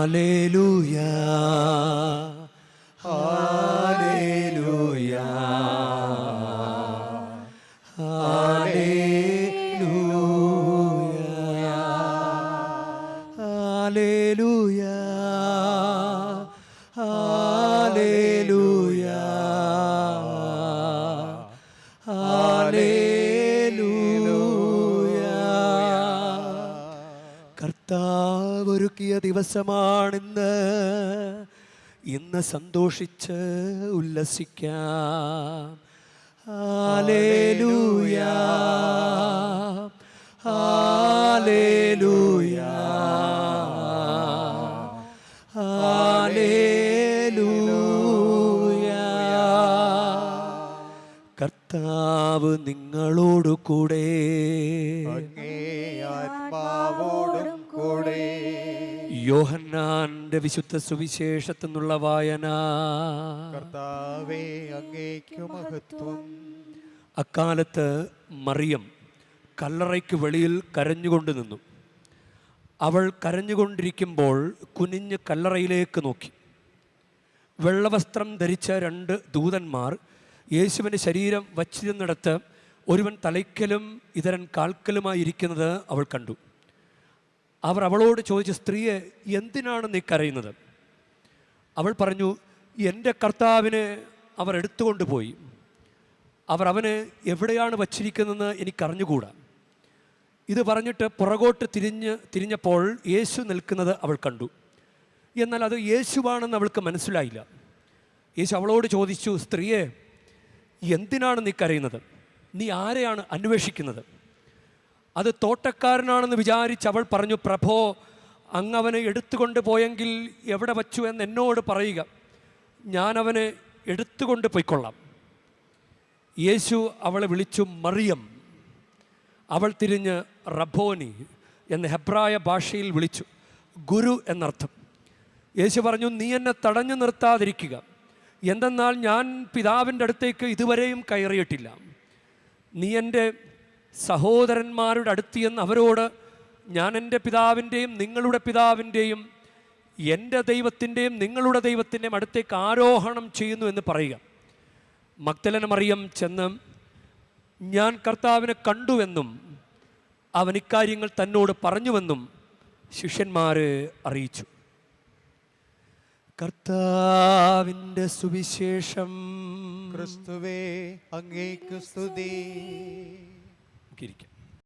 Hallelujah hallelujah hallelujah hallelujah hallelujah. കർത്താവ് ഒരുക്കിയ ദിവസമാണിന്ന്. ഇന്ന് സന്തോഷിച്ച് ഉല്ലസിക്കാം. Hallelujah hallelujah hallelujah. കർത്താവ് നിങ്ങളോടു കൂടെ, അങ്ങേ ആത്മാവോടും കൂടെ. യോഹന്നാന്റെ വിശുദ്ധ സുവിശേഷത്തിൽ നിന്നുള്ള വായന. കർത്താവേ, അങ്ങേക്കു മഹത്വം. അക്കാലത്ത് മറിയം കല്ലറയ്ക്ക് വെളിയിൽ കരഞ്ഞുകൊണ്ട് നിന്നു. അവൾ കരഞ്ഞുകൊണ്ടിരിക്കുമ്പോൾ കുനിഞ്ഞ് കല്ലറയിലേക്ക് നോക്കി. വെള്ളവസ്ത്രം ധരിച്ച 2 ദൂതന്മാർ യേശുവിൻ്റെ ശരീരം വച്ചിരുന്നിടത്ത് ഒരുവൻ തലയ്ക്കലും ഇതരൻ കാൽക്കലുമായിരിക്കുന്നത് അവൾ കണ്ടു. അവർ അവളോട് ചോദിച്ചു, സ്ത്രീയെ, എന്തിനാണ് നീ കരയുന്നത്? അവൾ പറഞ്ഞു, എൻ്റെ കർത്താവിനെ അവർ എടുത്തുകൊണ്ട് പോയി. അവർ അവനെ എവിടെയാണ് വച്ചിരിക്കുന്നതെന്ന് എനിക്കറിഞ്ഞുകൂടാ. ഇത് പറഞ്ഞിട്ട് പുറകോട്ട് തിരിഞ്ഞപ്പോൾ യേശു നിൽക്കുന്നത് അവൾ കണ്ടു. എന്നാൽ അത് യേശുവാണെന്ന് അവൾക്ക് മനസ്സിലായില്ല. യേശു അവളോട് ചോദിച്ചു, സ്ത്രീയെ, എന്തിനാണ് നീ കരയുന്നത്? നീ ആരെയാണ് അന്വേഷിക്കുന്നത്? അത് തോട്ടക്കാരനാണെന്ന് വിചാരിച്ച് അവൾ പറഞ്ഞു, പ്രഭോ, അങ്ങ് അവനെ എടുത്തുകൊണ്ട് പോയെങ്കിൽ എവിടെ വച്ചു എന്ന് എന്നോട് പറയുക, ഞാൻ അവനെ എടുത്തുകൊണ്ട് പോയിക്കൊള്ളാം. യേശു അവളെ വിളിച്ചു മറിയം. അവൾ തിരിഞ്ഞ് റബ്ബോനി എന്ന ഹെബ്രായ ഭാഷയിൽ വിളിച്ചു, ഗുരു എന്നർത്ഥം. യേശു പറഞ്ഞു, നീ എന്നെ തടഞ്ഞു നിർത്താതിരിക്കുക. എന്തെന്നാൽ ഞാൻ പിതാവിൻ്റെ അടുത്തേക്ക് ഇതുവരെയും കയറിയിട്ടില്ല. നീ എൻ്റെ സഹോദരന്മാരുടെ അടുത്ത് എന്ന് അവരോട്, ഞാൻ എൻ്റെ പിതാവിൻ്റെയും നിങ്ങളുടെ പിതാവിൻ്റെയും എൻ്റെ ദൈവത്തിൻ്റെയും നിങ്ങളുടെ ദൈവത്തിൻ്റെയും അടുത്തേക്ക് ആരോഹണം ചെയ്യുന്നു എന്ന് പറയുക. മഗ്ദലന മറിയം ചെന്ന്, ഞാൻ കർത്താവിനെ കണ്ടുവെന്നും അവൻ ഇക്കാര്യങ്ങൾ തന്നോട് പറഞ്ഞുവെന്നും ശിഷ്യന്മാരെ അറിയിച്ചു. കർത്താവിൻ്റെ സുവിശേഷം. ക്രിസ്തുവേ, അങ്ങേക്കു സ്തുതി. ഇരിക്കാം.